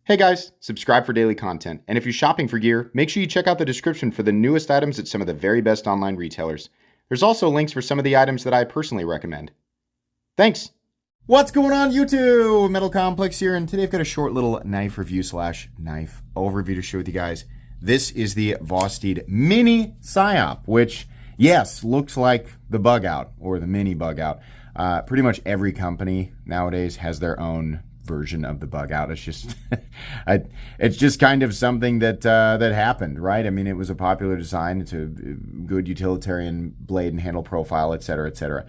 Hey guys, subscribe for daily content. And if you're shopping for gear, make sure you check out the description for the newest items at some of the very best online retailers. There's also links for some of the items that I personally recommend. Thanks! What's going on, YouTube? Metal Complex here, and today I've got a short little knife review / knife overview to share with you guys. This is the Vosteed Mini Psyop, which, yes, looks like the bug out, or the mini bug out. Pretty much every company nowadays has their own version of the bug out. It's just it's just kind of something that that happened, right? I mean, it was a popular design. It's a good utilitarian blade and handle profile, etc., etc.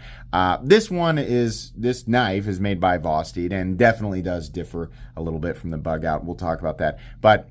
This knife is made by Vosteed and definitely does differ a little bit from the bug out. We'll talk about that. But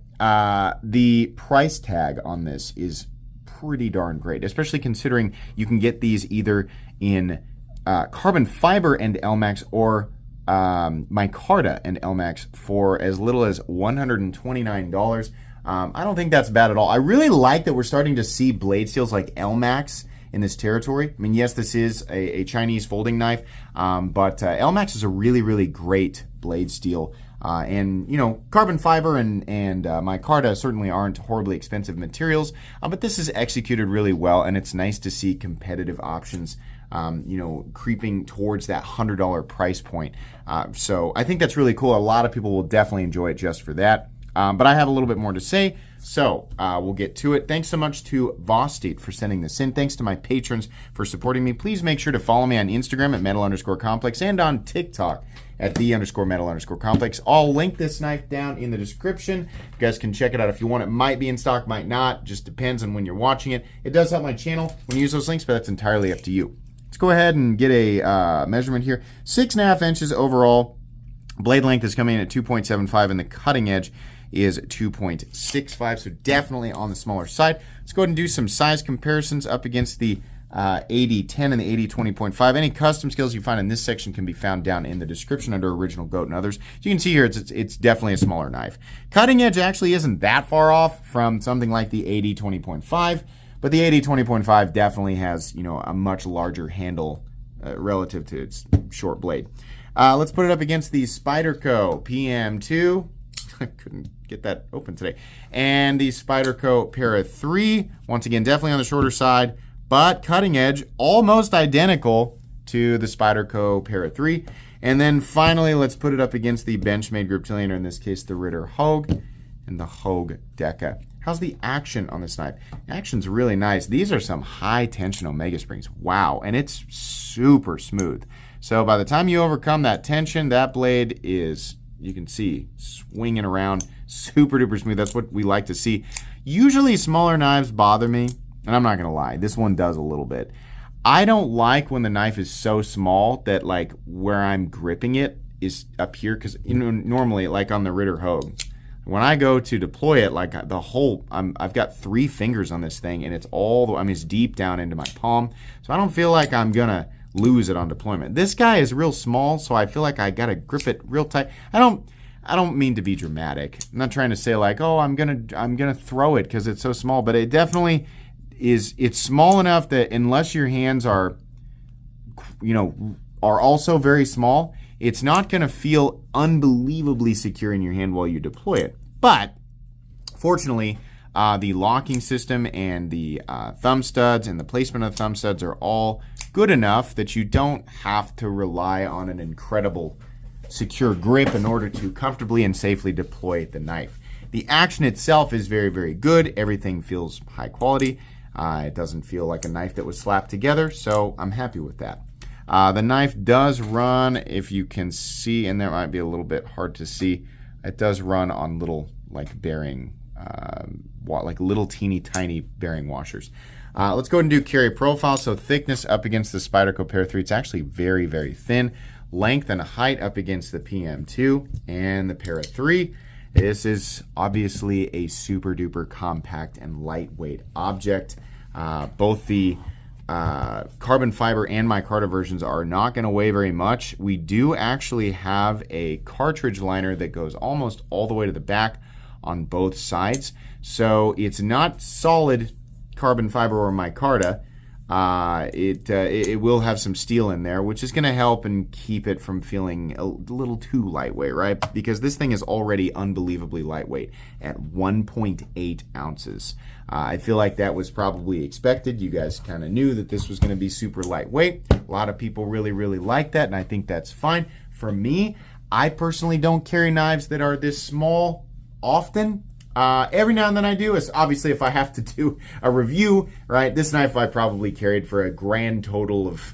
the price tag on this is pretty darn great, especially considering you can get these either in carbon fiber and Elmax or micarta and Elmax for as little as $129. I don't think that's bad at all. I really like that we're starting to see blade steels like Elmax in this territory. I mean, yes, this is a Chinese folding knife, but Elmax is a really, really great blade steel. And, you know, carbon fiber and micarta certainly aren't horribly expensive materials, but this is executed really well, and it's nice to see competitive options you know, creeping towards that $100 price point. So I think that's really cool. A lot of people will definitely enjoy it just for that. But I have a little bit more to say, so we'll get to it. Thanks so much to Vosteed for sending this in. Thanks to my patrons for supporting me. Please make sure to follow me on Instagram at metal_complex and on TikTok at _metal_complex. I'll link this knife down in the description. You guys can check it out if you want. It might be in stock, might not. Just depends on when you're watching it. It does help my channel when you use those links, but that's entirely up to you. Let's go ahead and get a measurement here. 6.5 inches overall. Blade length is coming in at 2.75 and the cutting edge is 2.65, so definitely on the smaller side. Let's go ahead and do some size comparisons up against the 8010 and the 8020.5. Any custom skills you find in this section can be found down in the description under Original Goat and others. You can see here it's definitely a smaller knife. Cutting edge actually isn't that far off from something like the 8020.5. But the 8020.5 definitely has, you know, a much larger handle relative to its short blade. Let's put it up against the Spyderco PM2. I couldn't get that open today. And the Spyderco Para 3. Once again, definitely on the shorter side, but cutting edge, almost identical to the Spyderco Para 3. And then finally, let's put it up against the Benchmade Griptilian, or in this case, the Ritter Hogue and the Hogue Deca. How's the action on this knife? Action's really nice. These are some high tension Omega springs. Wow, and it's super smooth. So by the time you overcome that tension, that blade is, you can see, swinging around, super duper smooth. That's what we like to see. Usually smaller knives bother me, and I'm not gonna lie, this one does a little bit. I don't like when the knife is so small that like where I'm gripping it is up here, because you know, normally like on the Ritter Hogue, when I go to deploy it, like the whole, I've got 3 fingers on this thing, and it's all, I mean, it's deep down into my palm. So I don't feel like I'm gonna lose it on deployment. This guy is real small, so I feel like I gotta grip it real tight. I don't mean to be dramatic. I'm not trying to say like, oh, I'm gonna throw it because it's so small, but it definitely is. It's small enough that unless your hands are, you know, are also very small, it's not going to feel unbelievably secure in your hand while you deploy it. But fortunately, the locking system and the thumb studs and the placement of the thumb studs are all good enough that you don't have to rely on an incredible secure grip in order to comfortably and safely deploy the knife. The action itself is very, very good. Everything feels high quality. It doesn't feel like a knife that was slapped together, so I'm happy with that. The knife does run, if you can see, and there might be a little bit hard to see, it does run on little like bearing, like little teeny tiny bearing washers. Let's go ahead and do carry profile. So thickness up against the Spyderco Para 3, it's actually very, very thin. Length and height up against the PM2 and the Para 3. This is obviously a super duper compact and lightweight object. Both the carbon fiber and micarta versions are not going to weigh very much. We do actually have a cartridge liner that goes almost all the way to the back on both sides. So it's not solid carbon fiber or micarta, it will have some steel in there, which is going to help and keep it from feeling a little too lightweight, right? Because this thing is already unbelievably lightweight at 1.8 ounces. I feel like that was probably expected. You guys kind of knew that this was going to be super lightweight. A lot of people really, really like that, and I think that's fine. For me, I personally don't carry knives that are this small often. Every now and then I do. It's obviously if I have to do a review, right? This knife I probably carried for a grand total of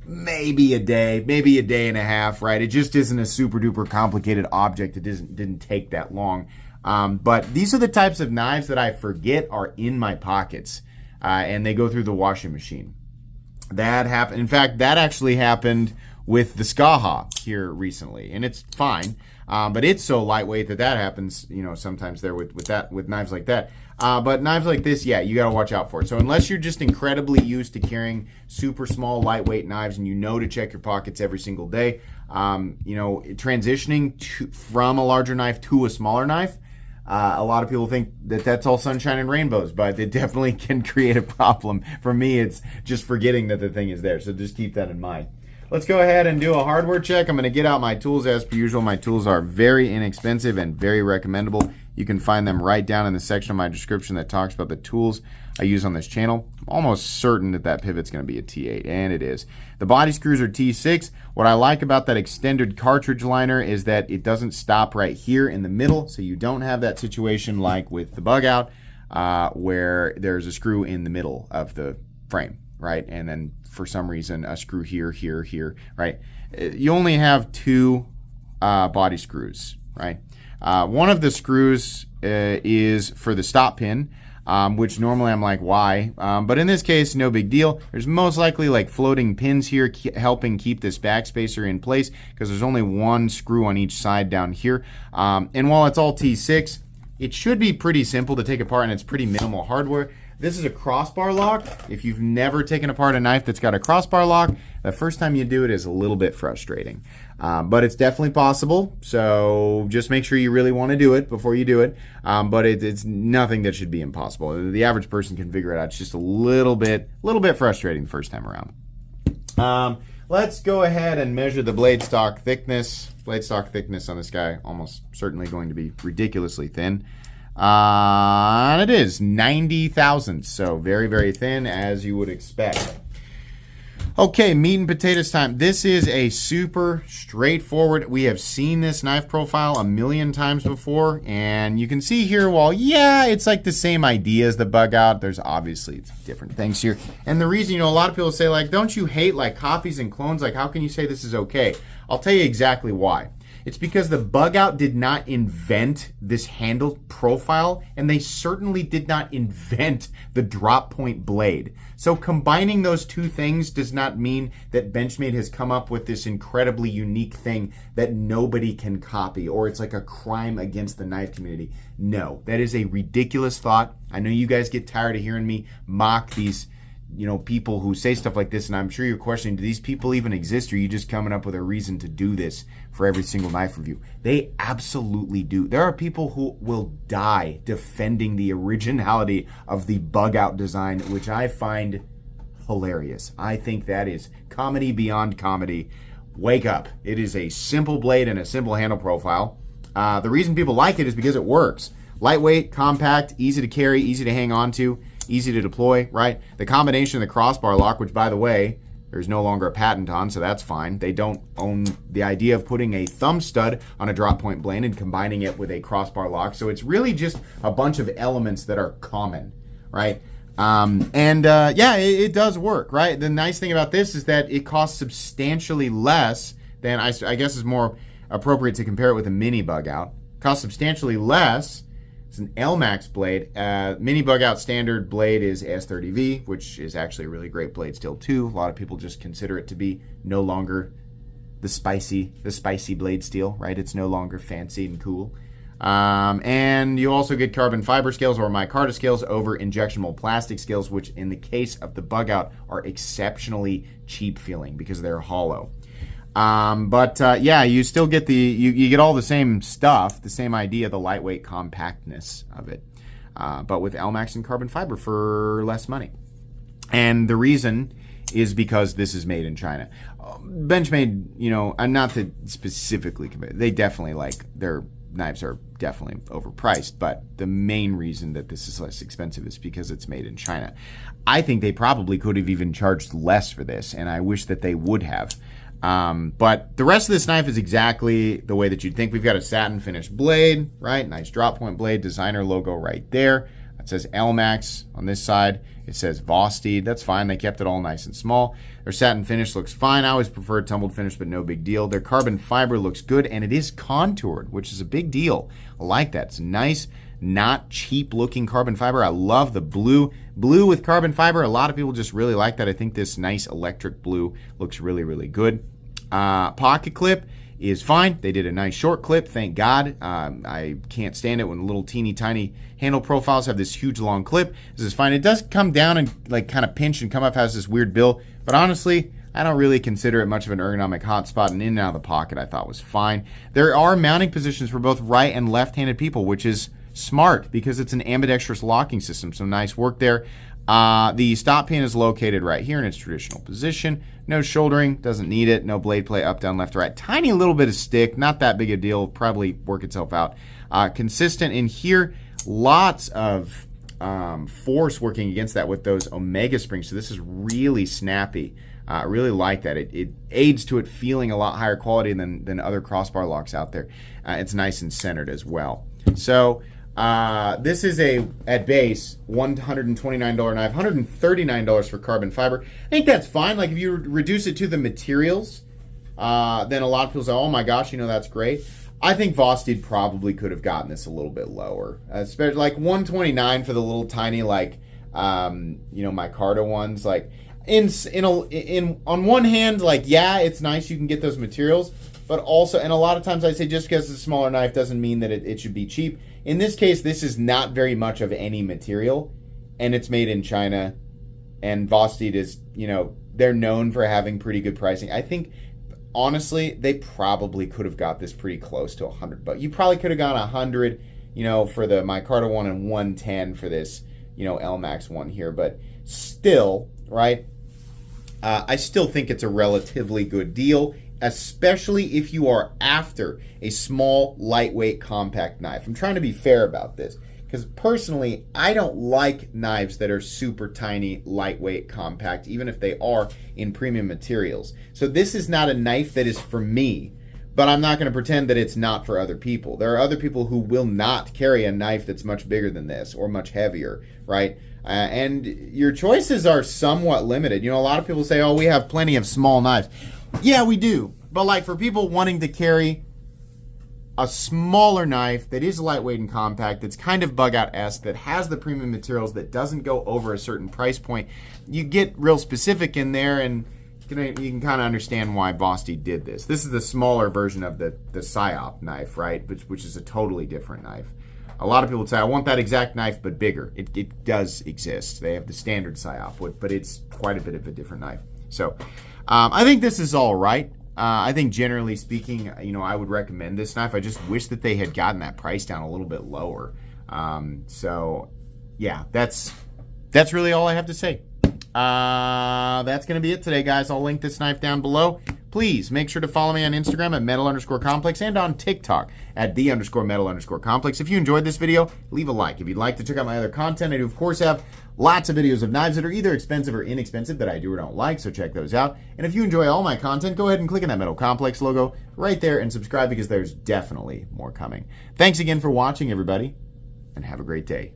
maybe a day and a half, right? It just isn't a super duper complicated object. It didn't take that long. But these are the types of knives that I forget are in my pockets, and they go through the washing machine. That happened. In fact, that actually happened with the Skaha here recently, and it's fine. But it's so lightweight that happens, sometimes there with knives like that. But knives like this, yeah, you got to watch out for it. So unless you're just incredibly used to carrying super small, lightweight knives, and you know to check your pockets every single day, transitioning from a larger knife to a smaller knife, a lot of people think that that's all sunshine and rainbows, but it definitely can create a problem. For me, it's just forgetting that the thing is there. So just keep that in mind. Let's go ahead and do a hardware check. I'm going to get out my tools as per usual. My tools are very inexpensive and very recommendable. You can find them right down in the section of my description that talks about the tools I use on this channel. I'm almost certain that pivot's going to be a T8, and it is. The body screws are T6. What I like about that extended cartridge liner is that it doesn't stop right here in the middle, so you don't have that situation like with the bug out where there's a screw in the middle of the frame, right? And then for some reason a screw here, right? You only have two body screws, right? One of the screws is for the stop pin, which normally I'm like, why? But in this case, no big deal. There's most likely like floating pins here helping keep this backspacer in place because there's only one screw on each side down here. And while it's all T6, it should be pretty simple to take apart and it's pretty minimal hardware. This is a crossbar lock. If you've never taken apart a knife that's got a crossbar lock, the first time you do it is a little bit frustrating. But it's definitely possible, so just make sure you really want to do it before you do it. But it's nothing that should be impossible. The average person can figure it out. It's just a little bit frustrating the first time around. Let's go ahead and measure the blade stock thickness. Blade stock thickness on this guy, almost certainly going to be ridiculously thin. And it is 90 thousandths, so very, very thin as you would expect. Okay, meat and potatoes time. This is a super straightforward. We have seen this knife profile a million times before, and you can see here, well, yeah, it's like the same idea as the bug out. There's obviously different things here. And the reason, a lot of people say, like, don't you hate like copies and clones? Like, how can you say this is okay? I'll tell you exactly why. It's because the bug out did not invent this handle profile, and they certainly did not invent the drop point blade. So combining those two things does not mean that Benchmade has come up with this incredibly unique thing that nobody can copy, or it's like a crime against the knife community. No, that is a ridiculous thought. I know you guys get tired of hearing me mock these people who say stuff like this, and I'm sure you're questioning, do these people even exist, or are you just coming up with a reason to do this for every single knife review? They absolutely do. There are people who will die defending the originality of the bug out design, which I find hilarious. I think that is comedy beyond comedy. Wake up. It is a simple blade and a simple handle profile. The reason people like it is because it works. Lightweight, compact, easy to carry, easy to hang on to, easy to deploy, right? The combination of the crossbar lock, which by the way, there's no longer a patent on, so that's fine. They don't own the idea of putting a thumb stud on a drop point blade and combining it with a crossbar lock. So it's really just a bunch of elements that are common, right? Yeah, it does work, right? The nice thing about this is that it costs substantially less than, I guess is more appropriate to compare it with a mini bug out. Costs substantially less. It's an LMAX blade. Mini bug out standard blade is S30V, which is actually a really great blade still too. A lot of people just consider it to be no longer the spicy blade steel, right? It's no longer fancy and cool. And you also get carbon fiber scales or micarta scales over injectionable plastic scales, which in the case of the bug out are exceptionally cheap feeling because they're hollow. Yeah, you still get you get all the same stuff, the same idea, the lightweight compactness of it, but with LMAX and carbon fiber for less money. And the reason is because this is made in China. Benchmade, I'm not to specifically compare. They definitely, their knives are definitely overpriced, but the main reason that this is less expensive is because it's made in China. I think they probably could have even charged less for this, and I wish that they would have. But the rest of this knife is exactly the way that you'd think. We've got a satin finished blade, right? Nice drop point blade, designer logo right there. It says Elmax on this side. It says Vosteed. That's fine. They kept it all nice and small. Their satin finish looks fine. I always prefer tumbled finish, but no big deal. Their carbon fiber looks good, and it is contoured, which is a big deal. I like that. It's nice, not cheap looking carbon fiber. I love the blue. Blue with carbon fiber. A lot of people just really like that. I think this nice electric blue looks really, really good. Pocket clip is fine. They did a nice short clip, thank God. I can't stand it when little teeny tiny handle profiles have this huge long clip. This is fine. It does come down and kind of pinch and come up, has this weird bill, but honestly, I don't really consider it much of an ergonomic hotspot, and in and out of the pocket I thought was fine. There are mounting positions for both right and left-handed people, which is smart because it's an ambidextrous locking system, so nice work there. The stop pin is located right here in its traditional position. No shouldering, doesn't need it. No blade play up, down, left, right. Tiny little bit of stick, not that big a deal. Probably work itself out. Consistent in here. Lots of force working against that with those Omega springs. So this is really snappy. I really like that. It aids to it feeling a lot higher quality than other crossbar locks out there. It's nice and centered as well. So this is at base, $129 knife, $139 for carbon fiber. I think that's fine. Like if you reduce it to the materials, then a lot of people say, oh my gosh, that's great. I think Vosteed probably could have gotten this a little bit lower, especially like $129 for the little tiny micarta ones. Like on one hand, yeah, it's nice you can get those materials, but also, and a lot of times I say just because it's a smaller knife doesn't mean that it should be cheap. In this case, this is not very much of any material, and it's made in China, and Vosteed is, they're known for having pretty good pricing. I think, honestly, they probably could have got this pretty close to $100, but you probably could have gone $100, for the micarta one and $110 for this, Elmax one here, but still, right? I still think it's a relatively good deal, especially if you are after a small, lightweight, compact knife. I'm trying to be fair about this because personally, I don't like knives that are super tiny, lightweight, compact, even if they are in premium materials. So this is not a knife that is for me, but I'm not going to pretend that it's not for other people. There are other people who will not carry a knife that's much bigger than this or much heavier, right? And your choices are somewhat limited. A lot of people say, oh, we have plenty of small knives. Yeah, we do. But for people wanting to carry a smaller knife that is lightweight and compact, that's kind of bug-out-esque, that has the premium materials, that doesn't go over a certain price point, you get real specific in there, and you can kind of understand why Vosteed did this. This is the smaller version of the Psyop knife, right? Which is a totally different knife. A lot of people would say, I want that exact knife, but bigger. It does exist. They have the standard Psyop, but it's quite a bit of a different knife. So I think this is all right. I think generally speaking, I would recommend this knife. I just wish that they had gotten that price down a little bit lower. So yeah, that's really all I have to say. That's going to be it today, guys. I'll link this knife down below. Please make sure to follow me on Instagram at metal_complex and on TikTok at _metal_complex. If you enjoyed this video, leave a like. If you'd like to check out my other content, I do, of course, have lots of videos of knives that are either expensive or inexpensive that I do or don't like, so check those out. And if you enjoy all my content, go ahead and click on that Metal Complex logo right there and subscribe because there's definitely more coming. Thanks again for watching, everybody, and have a great day.